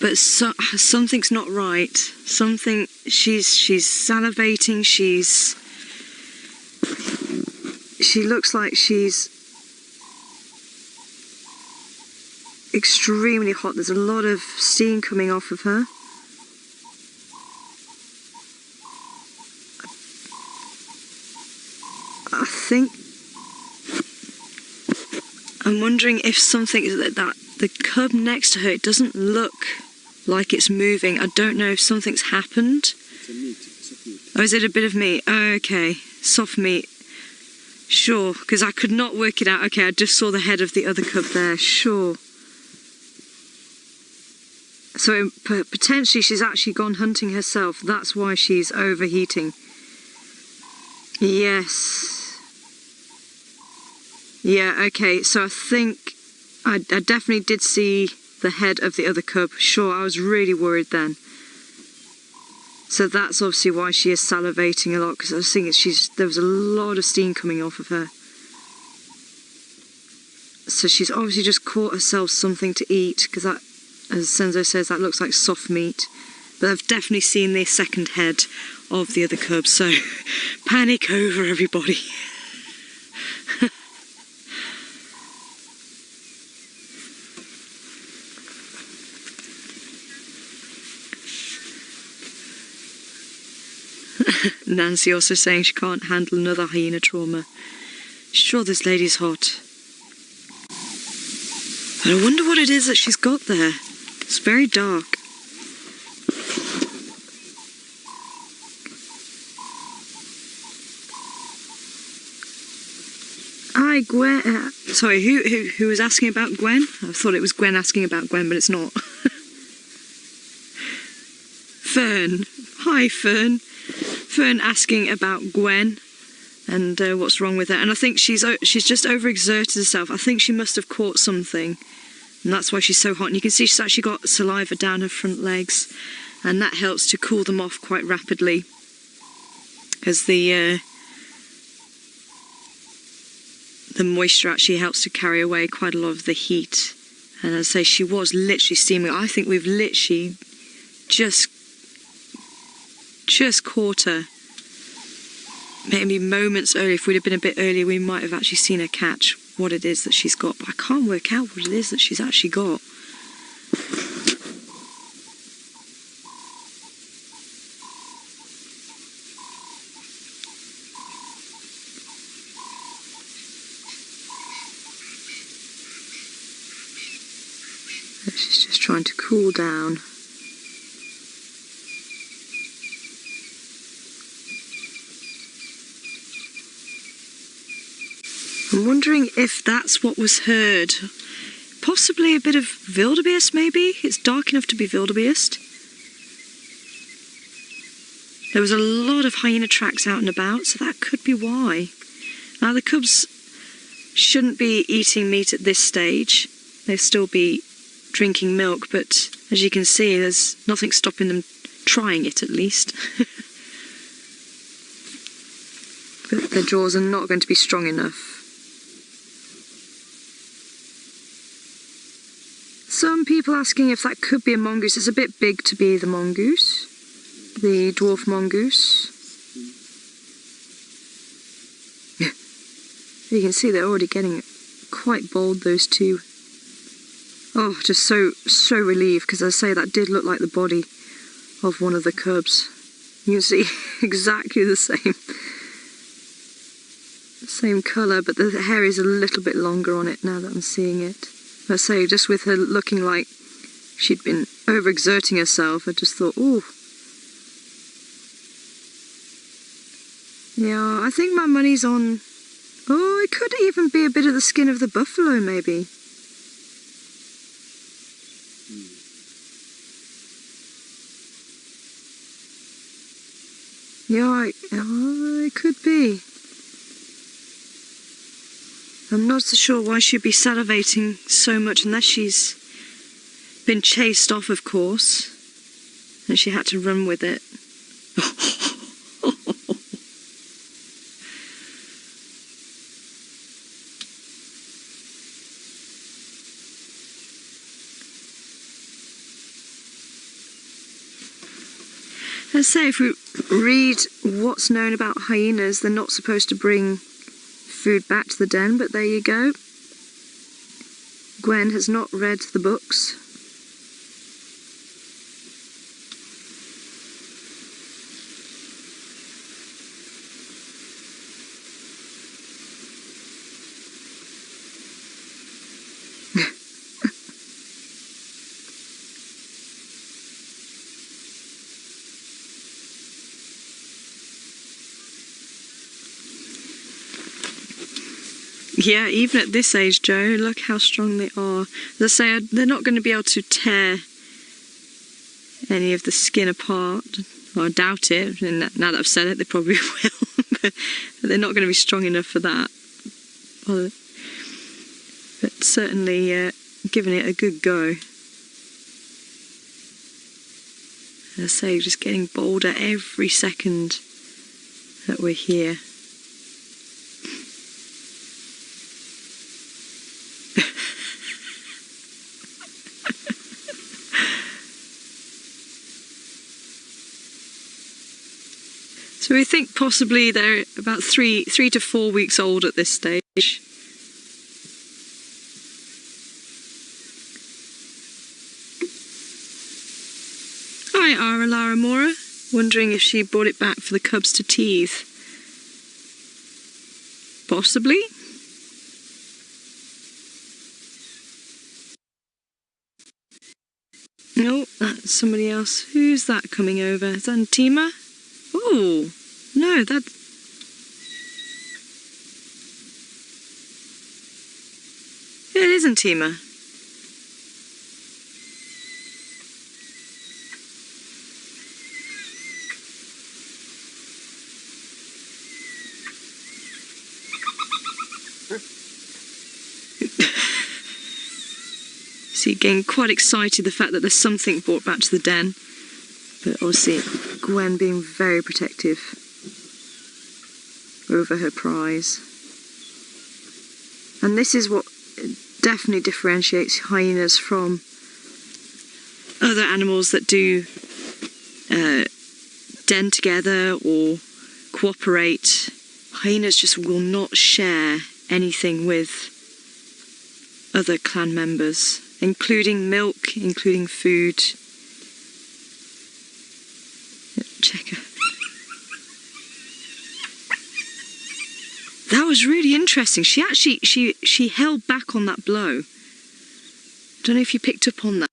But something's not right. Something, she's salivating, she looks like she's extremely hot. There's a lot of steam coming off of her. I think, I'm wondering if something is that the cub next to her, it doesn't look like it's moving. I don't know if something's happened. It's a meat, soft meat. Oh, is it a bit of meat? Oh, okay, soft meat. Sure, because I could not work it out. Okay, I just saw the head of the other cub there. Sure. So potentially she's actually gone hunting herself. That's why she's overheating. Yes. Yeah, okay, so I think I definitely did see the head of the other cub. Sure, I was really worried then. So that's obviously why she is salivating a lot, because I was thinking there was a lot of steam coming off of her. So she's obviously just caught herself something to eat, because that, as Senzo says, that looks like soft meat. But I've definitely seen the second head of the other cub, so panic over, everybody. Nancy also saying she can't handle another hyena trauma. Sure, this lady's hot. But I wonder what it is that she's got there. It's very dark. Hi, Gwen. Sorry, who was asking about Gwen? I thought it was Gwen asking about Gwen, but it's not. Fern. Hi, Fern. Fern asking about Gwen and what's wrong with her. And I think she's just overexerted herself. I think she must have caught something, and that's why she's so hot. And you can see she's actually got saliva down her front legs, and that helps to cool them off quite rapidly, because the moisture actually helps to carry away quite a lot of the heat. And as I say, she was literally steaming. I think we've literally just caught her. Maybe moments earlier. If we'd have been a bit earlier, we might have actually seen her catch what it is that she's got. But I can't work out what it is that she's actually got. She's just trying to cool down. I'm wondering if that's what was heard. Possibly a bit of wildebeest, maybe? It's dark enough to be wildebeest. There was a lot of hyena tracks out and about, so that could be why. Now, the cubs shouldn't be eating meat at this stage. They'll still be drinking milk, but as you can see, there's nothing stopping them trying it, at least. But their jaws are not going to be strong enough. Some people asking if that could be a mongoose. It's a bit big to be the mongoose, the dwarf mongoose. You can see they're already getting quite bold, those two. Oh, just so relieved, because as I say, that did look like the body of one of the cubs. You can see exactly the same colour, but the hair is a little bit longer on it now that I'm seeing it. I say, just with her looking like she'd been overexerting herself, I just thought, oh. Yeah, I think my money's on, oh, it could even be a bit of the skin of the buffalo, maybe. Yeah, it could be. I'm not so sure why she'd be salivating so much, unless she's been chased off, of course, and she had to run with it. Let's say if we read what's known about hyenas, they're not supposed to bring food back to the den, but there you go. Gwen has not read the books. Yeah, even at this age, Joe, look how strong they are. As I say, they're not going to be able to tear any of the skin apart. Well, I doubt it. And now that I've said it, they probably will. But they're not going to be strong enough for that. But certainly giving it a good go. As I say, just getting bolder every second that we're here. So we think possibly they're about 3 to 4 weeks old at this stage. Hi, Ara Lara Mora. Wondering if she brought it back for the cubs to teeth. Possibly. No, that's somebody else. Who's that coming over? Is that Djuma? Oh, no, that... It isn't Djuma. See, getting quite excited the fact that there's something brought back to the den. But obviously, Gwen being very protective over her prize. And this is what definitely differentiates hyenas from other animals that do den together or cooperate. Hyenas just will not share anything with other clan members, including milk, including food. Check her. That was really interesting. She actually she held back on that blow. Don't know if you picked up on that.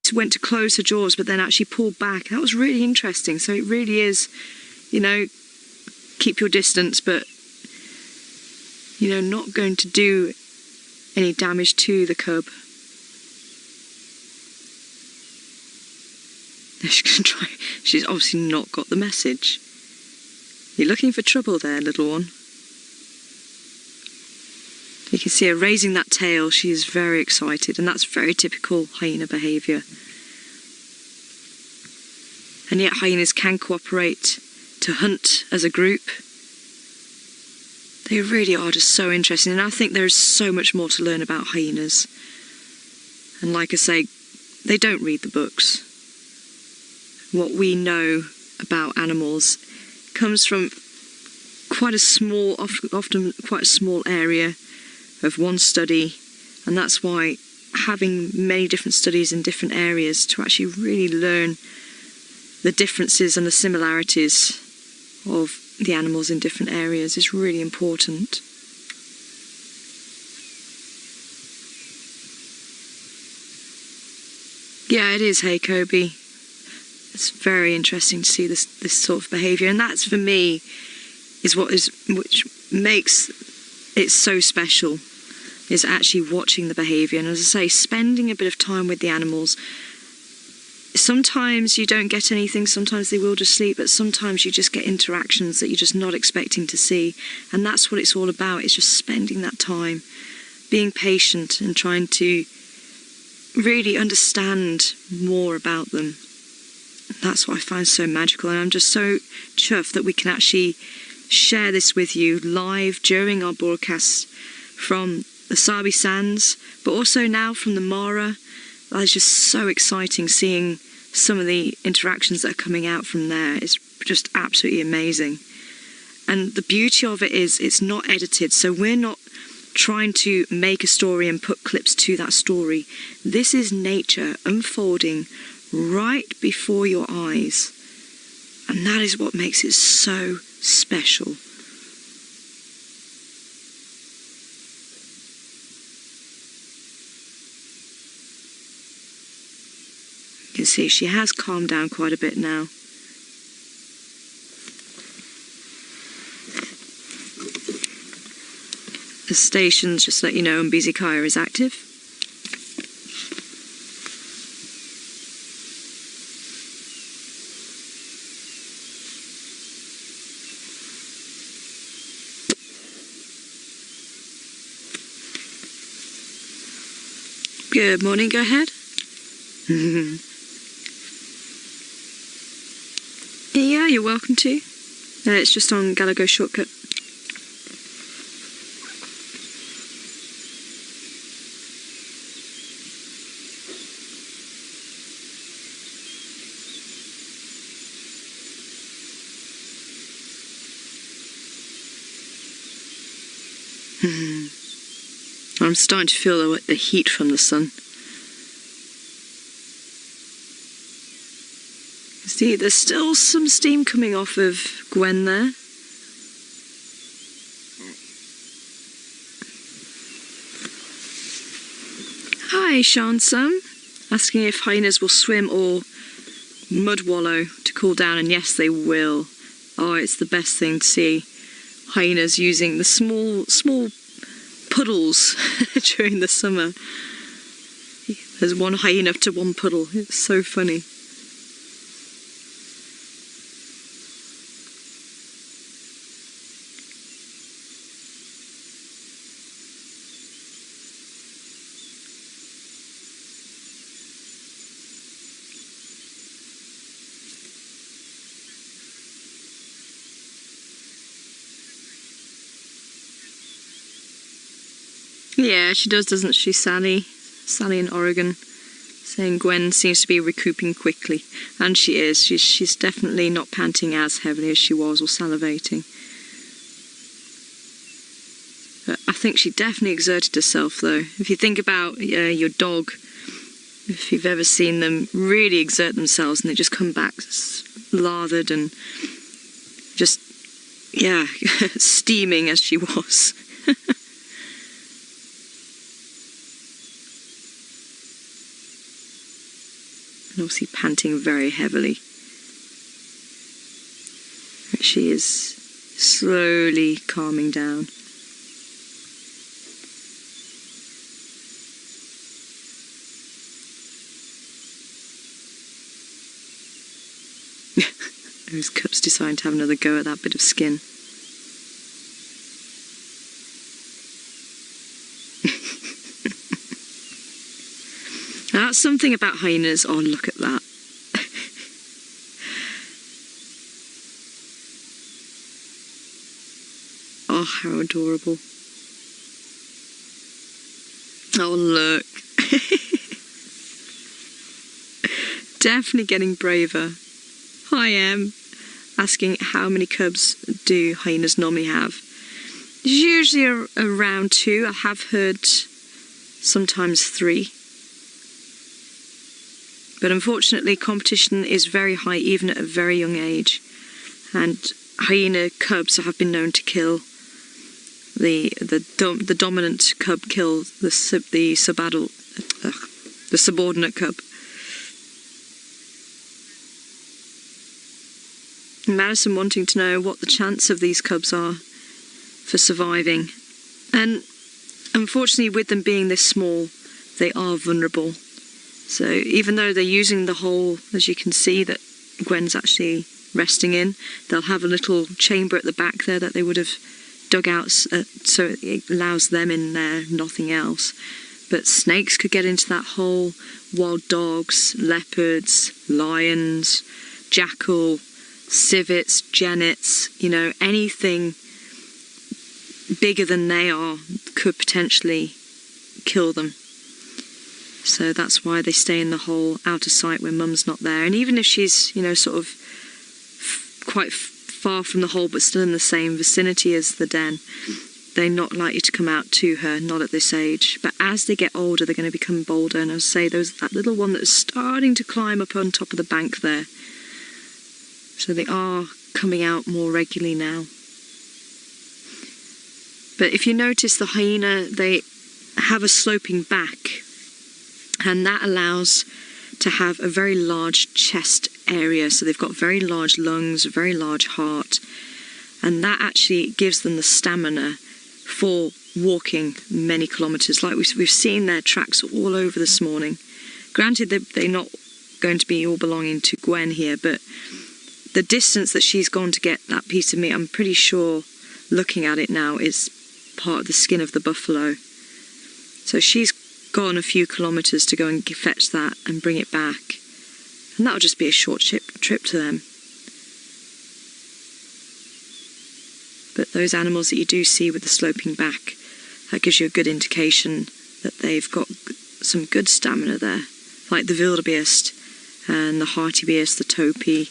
She went to close her jaws, but then actually pulled back. That was really interesting. So it really is, you know, keep your distance, but you know, not going to do any damage to the cub. She's going to try. She's obviously not got the message. You're looking for trouble there, little one. You can see her raising that tail. She is very excited, and that's very typical hyena behaviour. And yet hyenas can cooperate to hunt as a group. They really are just so interesting, and I think there is so much more to learn about hyenas. And like I say, they don't read the books. What we know about animals comes from quite a small, often quite a small area of one study, and that's why having many different studies in different areas to actually really learn the differences and the similarities of the animals in different areas is really important. Yeah, it is. Hey, Kobe. It's very interesting to see this sort of behaviour, and that's for me is which makes it so special, is actually watching the behaviour. And as I say, spending a bit of time with the animals. Sometimes you don't get anything, sometimes they will just sleep, but sometimes you just get interactions that you're just not expecting to see. And that's what it's all about, it's just spending that time, being patient and trying to really understand more about them. That's what I find so magical, and I'm just so chuffed that we can actually share this with you live during our broadcasts from the Sabi Sands, but also now from the Mara. That is just so exciting, seeing some of the interactions that are coming out from there is just absolutely amazing. And the beauty of it is it's not edited, so we're not trying to make a story and put clips to that story. This is nature unfolding right before your eyes, and that is what makes it so special. You can see she has calmed down quite a bit now. The stations just let you know Mbizikaya is active. Good morning, go ahead. Yeah, you're welcome to. It's just on Galago shortcut. I'm starting to feel the heat from the sun. See, there's still some steam coming off of Gwen there. Hi, Shansum. Asking if hyenas will swim or mud wallow to cool down, and yes, they will. Oh, it's the best thing to see. Hyenas using the small puddles during the summer. There's one hyena to one puddle. It's so funny. Yeah, she does, doesn't she, Sally? Sally in Oregon, saying Gwen seems to be recouping quickly. And she is. She's definitely not panting as heavily as she was, or salivating. But I think she definitely exerted herself, though. If you think about your dog, if you've ever seen them really exert themselves and they just come back lathered and just, yeah, steaming as she was. And obviously panting very heavily. She is slowly calming down. Those cubs deciding to have another go at that bit of skin. That's something about hyenas. Oh, look at that. Oh, how adorable. Oh, look. Definitely getting braver. Hi, Em. Asking how many cubs do hyenas normally have. Usually around 2. I have heard sometimes 3. But unfortunately, competition is very high, even at a very young age. And hyena cubs have been known to kill the dominant cub, kill the subordinate cub. Madison wanting to know what the chance of these cubs are for surviving. And unfortunately, with them being this small, they are vulnerable. So even though they're using the hole, as you can see, that Gwen's actually resting in, they'll have a little chamber at the back there that they would have dug out, so it allows them in there, nothing else. But snakes could get into that hole, wild dogs, leopards, lions, jackal, civets, genets, you know, anything bigger than they are could potentially kill them. So that's why they stay in the hole, out of sight when mum's not there. And even if she's, you know, sort of quite far from the hole but still in the same vicinity as the den, they're not likely to come out to her, not at this age. But as they get older, they're going to become bolder. And I'll say that little one that's starting to climb up on top of the bank there. So they are coming out more regularly now. But if you notice, the hyena, they have a sloping back, and that allows to have a very large chest area. So they've got very large lungs, a very large heart, and that actually gives them the stamina for walking many kilometres. Like we've seen their tracks all over this morning. Granted, they're not going to be all belonging to Gwen here, but the distance that she's gone to get that piece of meat, I'm pretty sure, looking at it now, is part of the skin of the buffalo. So she's gone a few kilometres to go and fetch that and bring it back, and that'll just be a short trip to them. But those animals that you do see with the sloping back, that gives you a good indication that they've got some good stamina there, like the wildebeest and the hartebeest, the topi.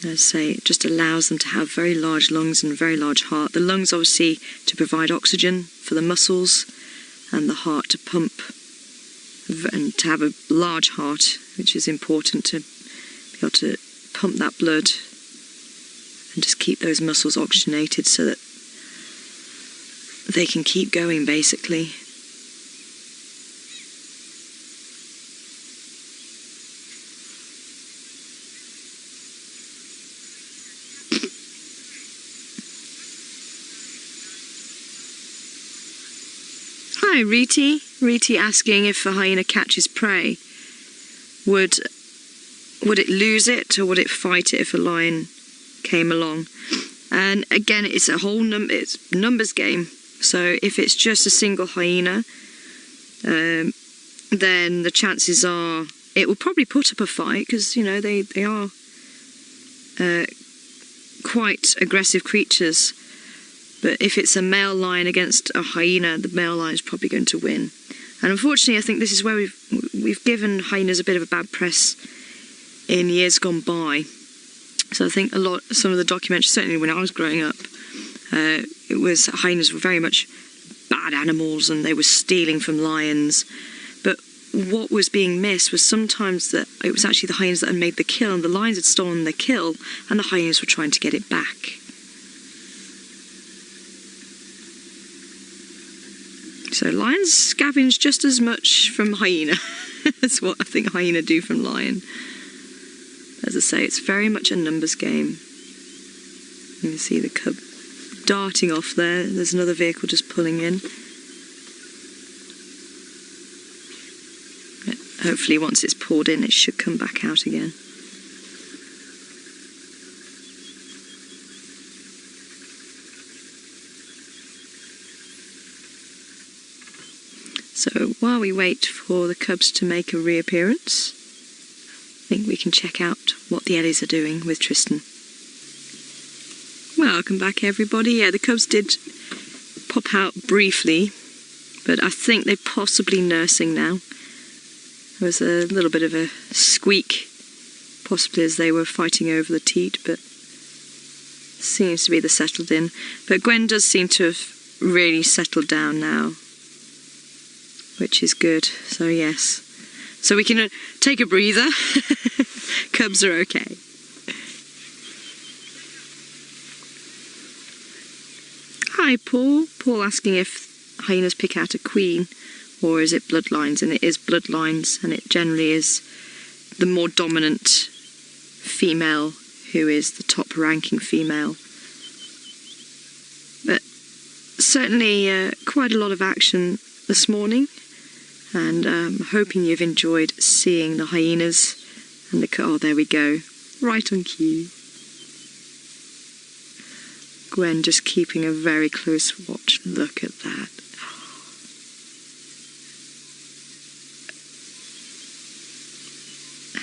As I say, it just allows them to have very large lungs and very large heart. The lungs obviously to provide oxygen for the muscles, and the heart to pump, and to have a large heart, which is important to be able to pump that blood and just keep those muscles oxygenated so that they can keep going, basically. Hi, Riti. Riti asking if a hyena catches prey, would it lose it or would it fight it if a lion came along? And again, it's a whole it's numbers game. So if it's just a single hyena, then the chances are it will probably put up a fight, because you know they are quite aggressive creatures. But if it's a male lion against a hyena, the male lion is probably going to win. And unfortunately, I think this is where we've given hyenas a bit of a bad press in years gone by. So I think some of the documentaries, certainly when I was growing up, it was hyenas were very much bad animals and they were stealing from lions. But what was being missed was sometimes that it was actually the hyenas that had made the kill, and the lions had stolen the kill, and the hyenas were trying to get it back. So lions scavenge just as much from hyena as what I think hyena do from lion. As I say, it's very much a numbers game. You can see the cub darting off there. There's another vehicle just pulling in. Hopefully once it's pulled in, it should come back out again. So while we wait for the cubs to make a reappearance, I think we can check out what the Ellies are doing with Tristan. Welcome back, everybody. Yeah, the cubs did pop out briefly, but I think they're possibly nursing now. There was a little bit of a squeak, possibly as they were fighting over the teat, but seems to be the settled in. But Gwen does seem to have really settled down now, which is good. So yes, so we can take a breather. Cubs are okay. Hi, Paul. Paul asking if hyenas pick out a queen, or is it bloodlines? And it is bloodlines, and it generally is the more dominant female who is the top ranking female. But certainly quite a lot of action this morning, and I'm hoping you've enjoyed seeing the hyenas and the... oh, there we go, right on cue. Gwen just keeping a very close watch. Look at that.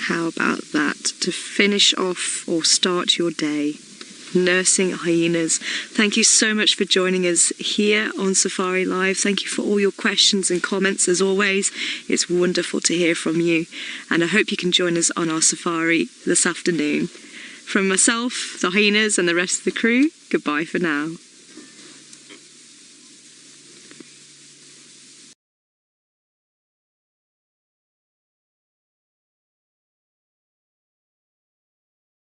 How about that to finish off or start your day? nursing hyenas. Thank you so much for joining us here on Safari Live. Thank you for all your questions and comments as always. It's wonderful to hear from you, and I hope you can join us on our safari this afternoon. From myself, the hyenas and the rest of the crew, goodbye for now.